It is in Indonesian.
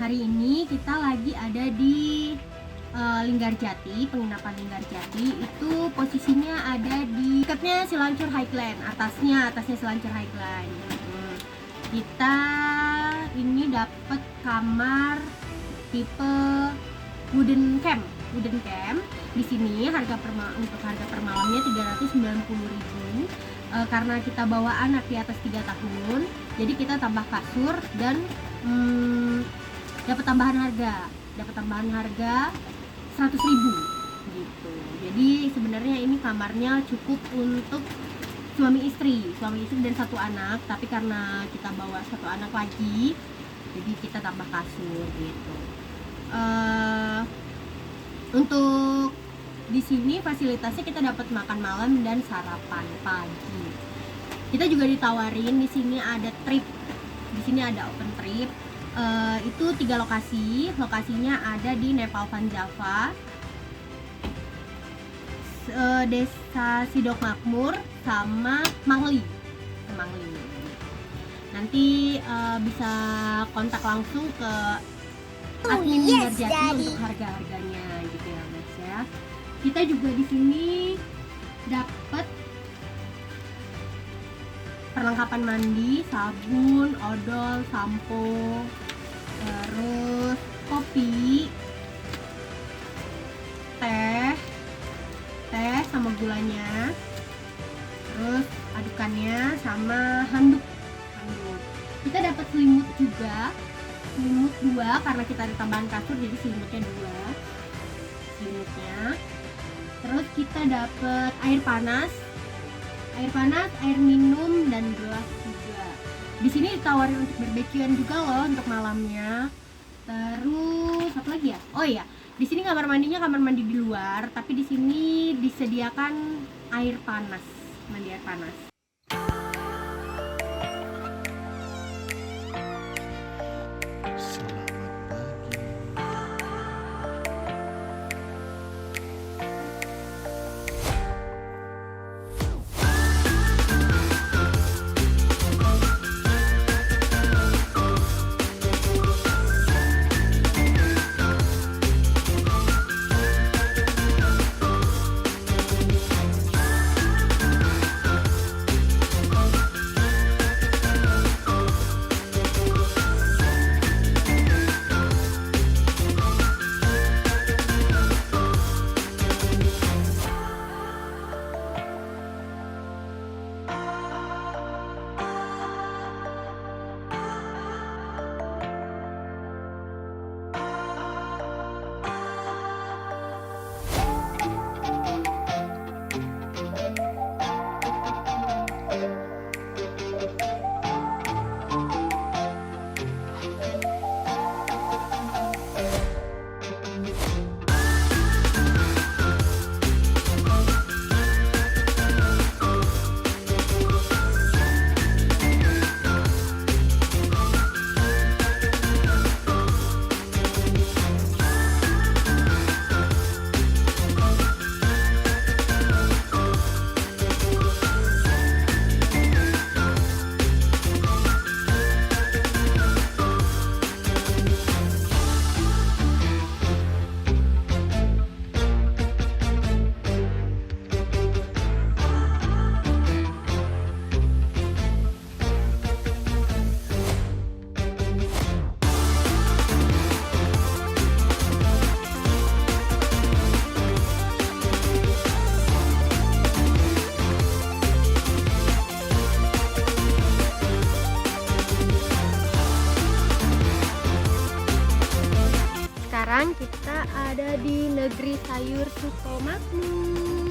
hari ini kita lagi ada di Linggarjati, penginapan Linggarjati. Itu posisinya ada di dekatnya Silancur Highland, atasnya Silancur Highland. Kita ini dapat kamar tipe wooden camp. Di sini untuk harga per malamnya 390.000. Karena kita bawa anak di atas 3 tahun, jadi kita tambah kasur dan dapat tambahan harga 100.000 gitu. Jadi sebenarnya ini kamarnya cukup untuk suami istri dan 1 anak, tapi karena kita bawa 1 anak lagi, jadi kita tambah kasur gitu. Untuk di sini fasilitasnya kita dapat makan malam dan sarapan pagi. Kita juga ditawarin di sini ada trip. Di sini ada open trip. Itu 3 lokasi. Lokasinya ada di Nepal Van Java, Desa Sidok Makmur, sama Mangli. Nanti bisa kontak langsung ke admin Linggarjati untuk harga-harganya gitu ya guys ya. Kita juga di sini dapat perlengkapan mandi, sabun, odol, sampo, terus kopi, teh sama gulanya, terus adukannya sama handuk. Kita dapat selimut juga, selimut 2 karena kita ada tambahan kasur, jadi selimutnya 2 selimutnya. Terus kita dapat air panas, air minum, dan gelas juga. Di sini ditawarin untuk barbekyuan juga loh untuk malamnya. Terus apa lagi ya? Oh iya, di sini kamar mandi di luar, tapi di sini disediakan air panas, mandi air panas. Sekarang kita ada di Negeri Sayur Sukomakmur.